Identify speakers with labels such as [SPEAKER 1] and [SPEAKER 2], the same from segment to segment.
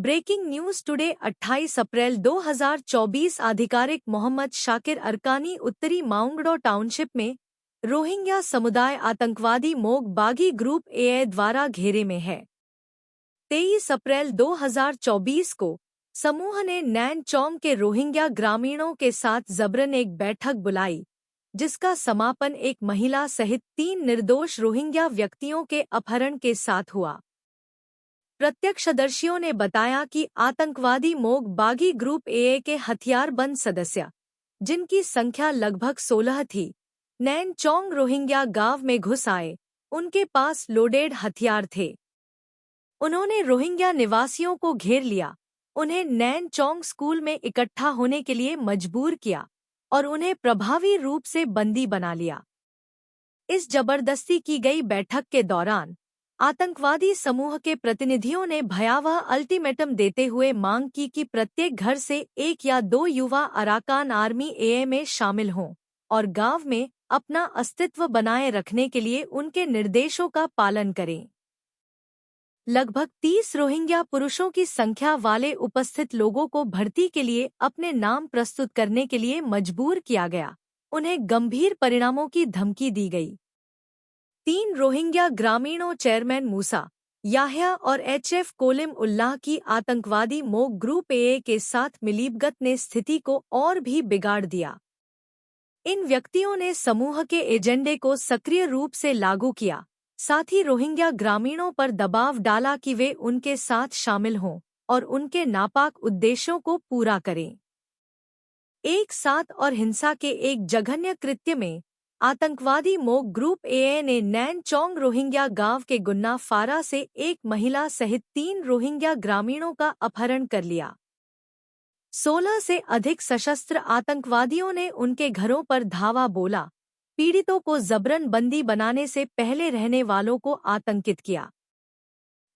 [SPEAKER 1] Breaking news today 28 अप्रैल 2024 आधिकारिक मोहम्मद शाकिर अरकानी उत्तरी माउंगडो township में रोहिंग्या समुदाय आतंकवादी मोग बागी ग्रुप ए द्वारा घेरे में है। 23 अप्रैल 2024 को समूह ने नैन चौंग के रोहिंग्या ग्रामीणों के साथ जबरन एक बैठक बुलाई, जिसका समापन एक महिला सहित 3 निर्दोष रोहिंग्या व्यक्तियों के अपहरण के साथ हुआ। प्रत्यक्षदर्शियों ने बताया कि आतंकवादी मोग बागी ग्रुप ए के हथियारबंद सदस्य, जिनकी संख्या लगभग 16 थी, नैन चौंग रोहिंग्या गांव में घुस आए। उनके पास लोडेड हथियार थे। उन्होंने रोहिंग्या निवासियों को घेर लिया, उन्हें नैन चौंग स्कूल में इकट्ठा होने के लिए मजबूर किया और उन्हें प्रभावी रूप से बंदी बना लिया। इस जबरदस्ती की गई बैठक के दौरान आतंकवादी समूह के प्रतिनिधियों ने भयावह अल्टीमेटम देते हुए मांग की कि प्रत्येक घर से 1 या 2 युवा अराकान आर्मी ए में शामिल हों और गांव में अपना अस्तित्व बनाए रखने के लिए उनके निर्देशों का पालन करें। लगभग 30 रोहिंग्या पुरुषों की संख्या वाले उपस्थित लोगों को भर्ती के लिए अपने नाम प्रस्तुत करने के लिए मजबूर किया गया। उन्हें गंभीर परिणामों की धमकी दी गई। 3 रोहिंग्या ग्रामीणों चेयरमैन मूसा याह्या और HF कोलिम उल्लाह की आतंकवादी मोग ग्रुप ए के साथ मिलीभगत ने स्थिति को और भी बिगाड़ दिया। इन व्यक्तियों ने समूह के एजेंडे को सक्रिय रूप से लागू किया, साथ ही रोहिंग्या ग्रामीणों पर दबाव डाला कि वे उनके साथ शामिल हों और उनके नापाक उद्देश्यों को पूरा करें। एक साथ और हिंसा के एक जघन्य कृत्य में आतंकवादी मोग ग्रुप ए ने नैन चौंग रोहिंग्या गांव के गुन्ना फारा से एक महिला सहित 3 रोहिंग्या ग्रामीणों का अपहरण कर लिया। 16 से अधिक सशस्त्र आतंकवादियों ने उनके घरों पर धावा बोला, पीड़ितों को जबरन बंदी बनाने से पहले रहने वालों को आतंकित किया।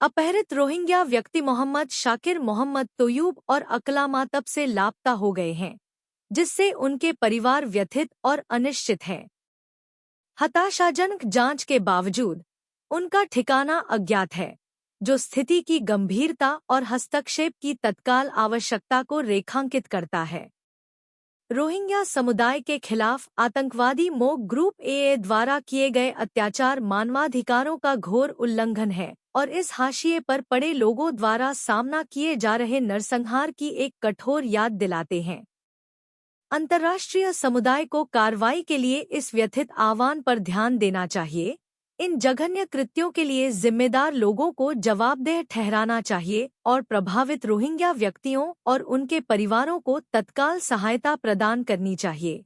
[SPEAKER 1] अपहरित रोहिंग्या व्यक्ति मोहम्मद शाकिर, मोहम्मद तोयूब और अकलामा तब से लापता हो गए हैं, जिससे उनके परिवार व्यथित और अनिश्चित है। हताशाजनक जांच के बावजूद उनका ठिकाना अज्ञात है, जो स्थिति की गंभीरता और हस्तक्षेप की तत्काल आवश्यकता को रेखांकित करता है। रोहिंग्या समुदाय के खिलाफ आतंकवादी मोग ग्रुप ए द्वारा किए गए अत्याचार मानवाधिकारों का घोर उल्लंघन है और इस हाशिए पर पड़े लोगों द्वारा सामना किए जा रहे नरसंहार की एक कठोर याद दिलाते हैं। अंतर्राष्ट्रीय समुदाय को कार्रवाई के लिए इस व्यथित आह्वान पर ध्यान देना चाहिए। इन जघन्य कृत्यों के लिए जिम्मेदार लोगों को जवाबदेह ठहराना चाहिए और प्रभावित रोहिंग्या व्यक्तियों और उनके परिवारों को तत्काल सहायता प्रदान करनी चाहिए।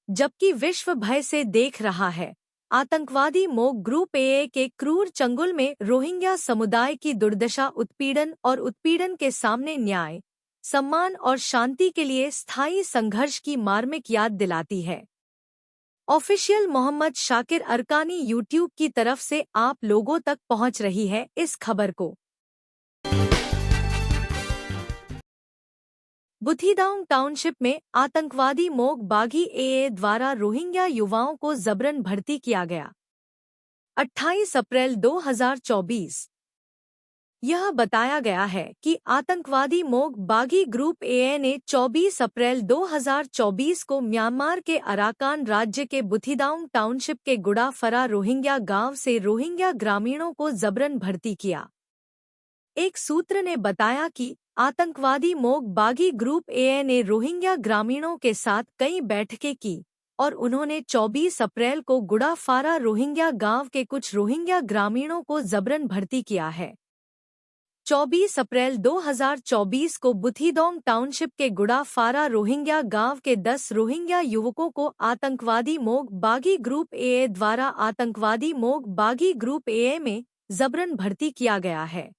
[SPEAKER 1] जबकि विश्व भय से देख रहा है, आतंकवादी मोग ग्रुप ए के क्रूर चंगुल में रोहिंग्या समुदाय की दुर्दशा उत्पीड़न के सामने न्याय, सम्मान और शांति के लिए स्थायी संघर्ष की मार्मिक याद दिलाती है। ऑफिशियल मोहम्मद शाकिर अरकानी यूट्यूब की तरफ से आप लोगों तक पहुंच रही है इस खबर को। बुथिदांग टाउनशिप में आतंकवादी मोग बागी ए द्वारा रोहिंग्या युवाओं को जबरन भर्ती किया गया। 28 अप्रैल 2024 यह बताया गया है कि आतंकवादी मोग बागी ग्रुप ए ने 24 अप्रैल 2024 को म्यांमार के अराकान राज्य के बुथिदांग टाउनशिप के गुड़ा फरा रोहिंग्या गांव से रोहिंग्या ग्रामीणों को जबरन भर्ती किया। एक सूत्र ने बताया कि आतंकवादी मोग बागी ग्रुप ए ने रोहिंग्या ग्रामीणों के साथ कई बैठकें की और उन्होंने 24 अप्रैल को गुड़ा फारा रोहिंग्या गांव के कुछ रोहिंग्या ग्रामीणों को जबरन भर्ती किया है। 24 अप्रैल 2024 को बुथिदांग टाउनशिप के गुड़ा फारा रोहिंग्या गांव के 10 रोहिंग्या युवकों को आतंकवादी मोग बागी ग्रुप ए द्वारा आतंकवादी मोग बागी ग्रुप ए में जबरन भर्ती किया गया है।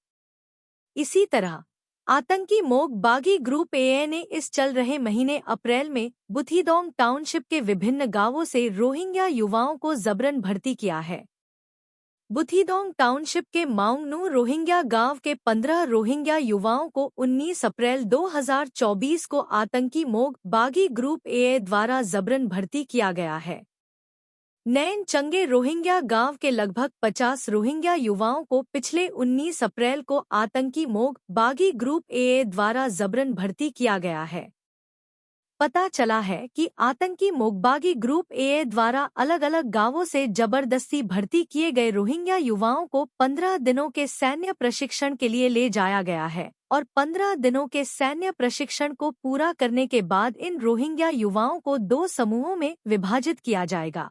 [SPEAKER 1] इसी तरह आतंकी मोग बागी ग्रुप ए ने इस चल रहे महीने अप्रैल में बुथिदांग टाउनशिप के विभिन्न गांवों से रोहिंग्या युवाओं को जबरन भर्ती किया है। बुथिदांग टाउनशिप के माउंगनू रोहिंग्या गांव के 15 रोहिंग्या युवाओं को 19 अप्रैल 2024 को आतंकी मोग बागी ग्रुप ए द्वारा जबरन भर्ती किया गया है। नैन चंगे रोहिंग्या गांव के लगभग 50 रोहिंग्या युवाओं को पिछले 19 अप्रैल को आतंकी मोग बागी ग्रुप ए द्वारा जबरन भर्ती किया गया है। पता चला है कि आतंकी मोगबागी ग्रुप ए द्वारा अलग अलग गांवों से जबरदस्ती भर्ती किए गए रोहिंग्या युवाओं को 15 दिनों के सैन्य प्रशिक्षण के लिए ले जाया गया है और 15 दिनों के सैन्य प्रशिक्षण को पूरा करने के बाद इन रोहिंग्या युवाओं को 2 समूहों में विभाजित किया जाएगा।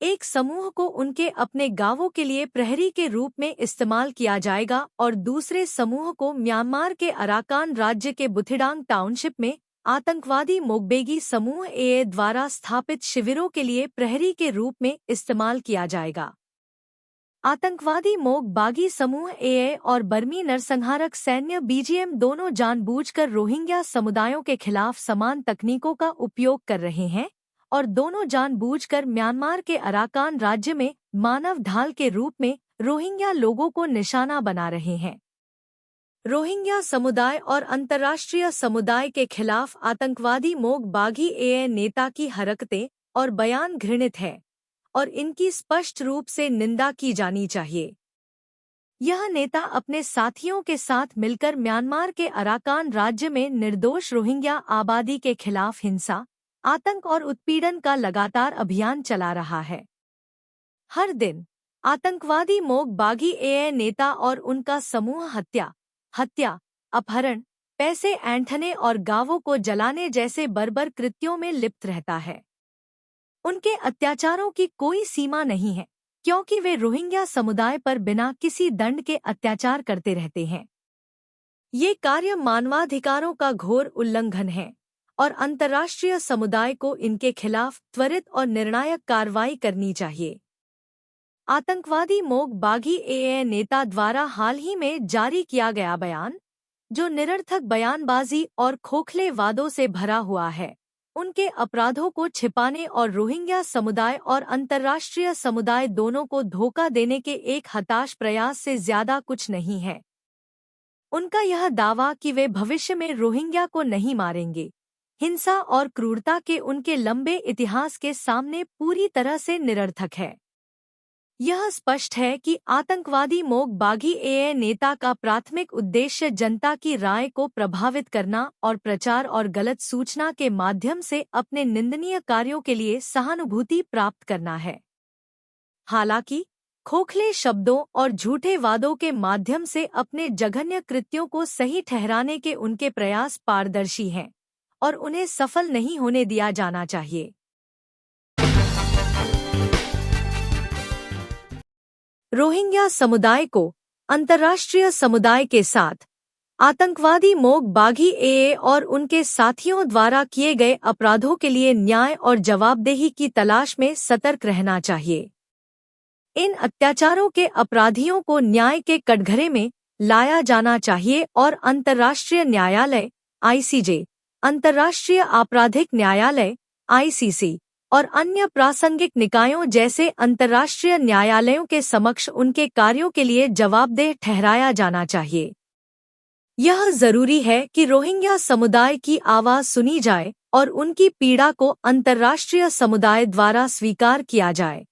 [SPEAKER 1] एक समूह को उनके अपने गांवों के लिए प्रहरी के रूप में इस्तेमाल किया जाएगा और दूसरे समूह को म्यांमार के अराकान राज्य के बुथिडांग टाउनशिप में आतंकवादी मोगबेगी समूह ए द्वारा स्थापित शिविरों के लिए प्रहरी के रूप में इस्तेमाल किया जाएगा। आतंकवादी मोग बागी समूह ए और बर्मी नरसंहारक सैन्य बीजीएम दोनों जानबूझकर रोहिंग्या समुदायों के खिलाफ समान तकनीकों का उपयोग कर रहे हैं और दोनों जानबूझकर म्यांमार के अराकान राज्य में मानव ढाल के रूप में रोहिंग्या लोगों को निशाना बना रहे हैं। रोहिंग्या समुदाय और अंतर्राष्ट्रीय समुदाय के खिलाफ आतंकवादी मोग बागी ए नेता की हरकतें और बयान घृणित है और इनकी स्पष्ट रूप से निंदा की जानी चाहिए। यह नेता अपने साथियों के साथ मिलकर म्यांमार के अराकान राज्य में निर्दोष रोहिंग्या आबादी के खिलाफ हिंसा, आतंक और उत्पीड़न का लगातार अभियान चला रहा है। हर दिन आतंकवादी मोग बागी ए नेता और उनका समूह हत्या, अपहरण, पैसे ऐंठने और गांवों को जलाने जैसे बर्बर कृत्यों में लिप्त रहता है। उनके अत्याचारों की कोई सीमा नहीं है क्योंकि वे रोहिंग्या समुदाय पर बिना किसी दंड के अत्याचार करते रहते हैं। ये कार्य मानवाधिकारों का घोर उल्लंघन है और अंतर्राष्ट्रीय समुदाय को इनके खिलाफ त्वरित और निर्णायक कार्रवाई करनी चाहिए। आतंकवादी मोग बागी ए नेता द्वारा हाल ही में जारी किया गया बयान, जो निरर्थक बयानबाजी और खोखले वादों से भरा हुआ है, उनके अपराधों को छिपाने और रोहिंग्या समुदाय और अंतर्राष्ट्रीय समुदाय दोनों को धोखा देने के एक हताश प्रयास से ज्यादा कुछ नहीं है। उनका यह दावा कि वे भविष्य में रोहिंग्या को नहीं मारेंगे, हिंसा और क्रूरता के उनके लंबे इतिहास के सामने पूरी तरह से निरर्थक है। यह स्पष्ट है कि आतंकवादी मोग बागी ए नेता का प्राथमिक उद्देश्य जनता की राय को प्रभावित करना और प्रचार और गलत सूचना के माध्यम से अपने निंदनीय कार्यों के लिए सहानुभूति प्राप्त करना है। हालांकि खोखले शब्दों और झूठे वादों के माध्यम से अपने जघन्य कृत्यों को सही ठहराने के उनके प्रयास पारदर्शी हैं और उन्हें सफल नहीं होने दिया जाना चाहिए। रोहिंग्या समुदाय को अंतर्राष्ट्रीय समुदाय के साथ आतंकवादी मोग बागी ए और उनके साथियों द्वारा किए गए अपराधों के लिए न्याय और जवाबदेही की तलाश में सतर्क रहना चाहिए। इन अत्याचारों के अपराधियों को न्याय के कटघरे में लाया जाना चाहिए और अंतर्राष्ट्रीय न्यायालय (आईसीजे), अंतर्राष्ट्रीय आपराधिक न्यायालय (आईसीसी) और अन्य प्रासंगिक निकायों जैसे अंतर्राष्ट्रीय न्यायालयों के समक्ष उनके कार्यों के लिए जवाबदेह ठहराया जाना चाहिए। यह जरूरी है कि रोहिंग्या समुदाय की आवाज सुनी जाए और उनकी पीड़ा को अंतर्राष्ट्रीय समुदाय द्वारा स्वीकार किया जाए।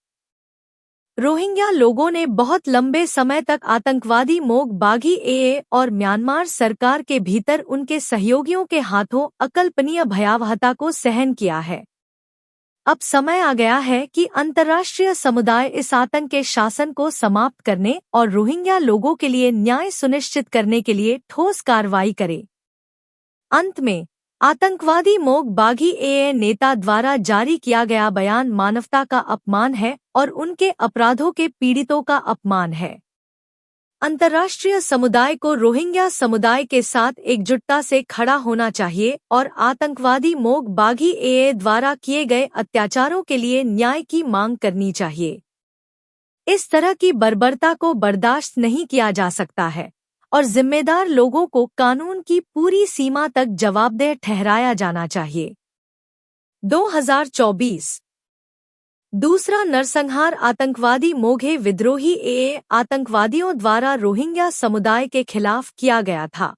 [SPEAKER 1] रोहिंग्या लोगों ने बहुत लंबे समय तक आतंकवादी मोग बागी ए और म्यांमार सरकार के भीतर उनके सहयोगियों के हाथों अकल्पनीय भयावहता को सहन किया है। अब समय आ गया है कि अंतर्राष्ट्रीय समुदाय इस आतंक के शासन को समाप्त करने और रोहिंग्या लोगों के लिए न्याय सुनिश्चित करने के लिए ठोस कार्रवाई करे। अंत में आतंकवादी मोग बागी ए नेता द्वारा जारी किया गया बयान मानवता का अपमान है और उनके अपराधों के पीड़ितों का अपमान है। अंतर्राष्ट्रीय समुदाय को रोहिंग्या समुदाय के साथ एकजुटता से खड़ा होना चाहिए और आतंकवादी मोग बागी ए द्वारा किए गए अत्याचारों के लिए न्याय की मांग करनी चाहिए। इस तरह की बर्बरता को बर्दाश्त नहीं किया जा सकता है और जिम्मेदार लोगों को कानून की पूरी सीमा तक जवाबदेह ठहराया जाना चाहिए। 2024 दूसरा नरसंहार आतंकवादी मोघे विद्रोही ए आतंकवादियों द्वारा रोहिंग्या समुदाय के खिलाफ किया गया था।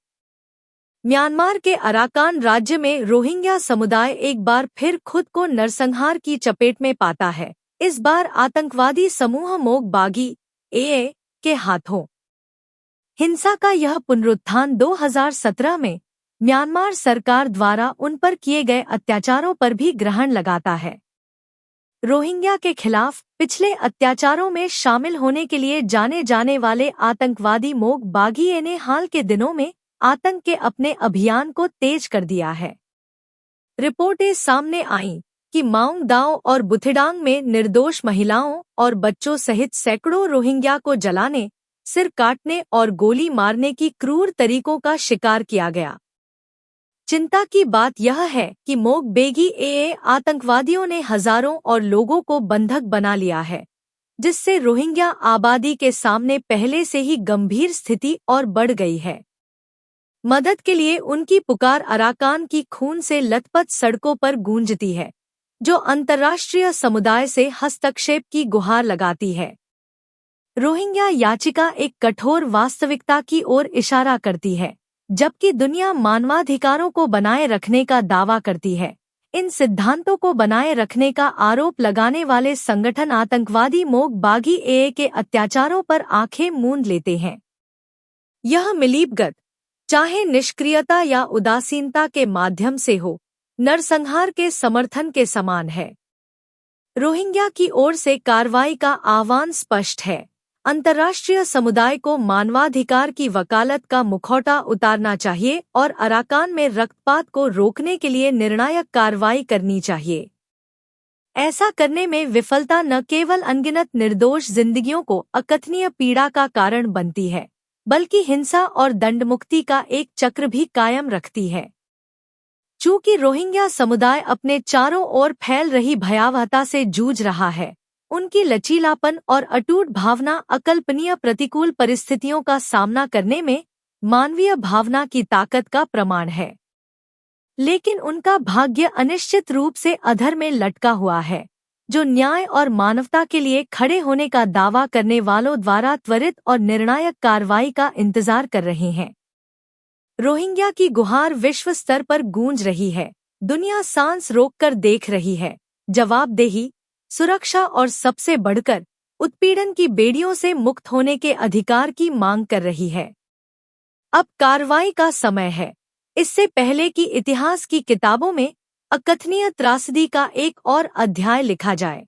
[SPEAKER 1] म्यांमार के अराकान राज्य में रोहिंग्या समुदाय एक बार फिर खुद को नरसंहार की चपेट में पाता है। इस बार आतंकवादी समूह मोग बागी AA के हाथों। हिंसा का यह पुनरुत्थान 2017 में म्यांमार सरकार द्वारा उन पर किए गए अत्याचारों पर भी ग्रहण लगाता है। रोहिंग्या के खिलाफ पिछले अत्याचारों में शामिल होने के लिए जाने जाने वाले आतंकवादी मोग बागी ने हाल के दिनों में आतंक के अपने अभियान को तेज कर दिया है। रिपोर्टें सामने आईं कि माउंग दाओ और बुथिडांग में निर्दोष महिलाओं और बच्चों सहित सैकड़ों रोहिंग्या को जलाने, सिर काटने और गोली मारने की क्रूर तरीकों का शिकार किया गया। चिंता की बात यह है कि मोग बेगी AA आतंकवादियों ने हजारों और लोगों को बंधक बना लिया है, जिससे रोहिंग्या आबादी के सामने पहले से ही गंभीर स्थिति और बढ़ गई है। मदद के लिए उनकी पुकार अराकान की खून से लथपथ सड़कों पर गूंजती है, जो अंतर्राष्ट्रीय समुदाय से हस्तक्षेप की गुहार लगाती है। रोहिंग्या याचिका एक कठोर वास्तविकता की ओर इशारा करती है, जबकि दुनिया मानवाधिकारों को बनाए रखने का दावा करती है। इन सिद्धांतों को बनाए रखने का आरोप लगाने वाले संगठन आतंकवादी मोग बागी AA के अत्याचारों पर आंखें मूंद लेते हैं। यह मिलीभगत, चाहे निष्क्रियता या उदासीनता के माध्यम से हो, नरसंहार के समर्थन के समान है। रोहिंग्या की ओर से कार्रवाई का आह्वान स्पष्ट है। अंतर्राष्ट्रीय समुदाय को मानवाधिकार की वकालत का मुखौटा उतारना चाहिए और अराकान में रक्तपात को रोकने के लिए निर्णायक कार्रवाई करनी चाहिए। ऐसा करने में विफलता न केवल अनगिनत निर्दोष जिंदगियों को अकथनीय पीड़ा का कारण बनती है, बल्कि हिंसा और दंडमुक्ति का एक चक्र भी कायम रखती है। चूंकि रोहिंग्या समुदाय अपने चारों ओर फैल रही भयावहता से जूझ रहा है, उनकी लचीलापन और अटूट भावना अकल्पनीय प्रतिकूल परिस्थितियों का सामना करने में मानवीय भावना की ताकत का प्रमाण है। लेकिन उनका भाग्य अनिश्चित रूप से अधर में लटका हुआ है, जो न्याय और मानवता के लिए खड़े होने का दावा करने वालों द्वारा त्वरित और निर्णायक कार्रवाई का इंतजार कर रहे हैं। रोहिंग्या की गुहार विश्व स्तर पर गूंज रही है। दुनिया सांस रोककर देख रही है। जवाबदेही, सुरक्षा और सबसे बढ़कर उत्पीड़न की बेड़ियों से मुक्त होने के अधिकार की मांग कर रही है। अब कार्रवाई का समय है, इससे पहले कि इतिहास की किताबों में अकथनीय त्रासदी का एक और अध्याय लिखा जाए।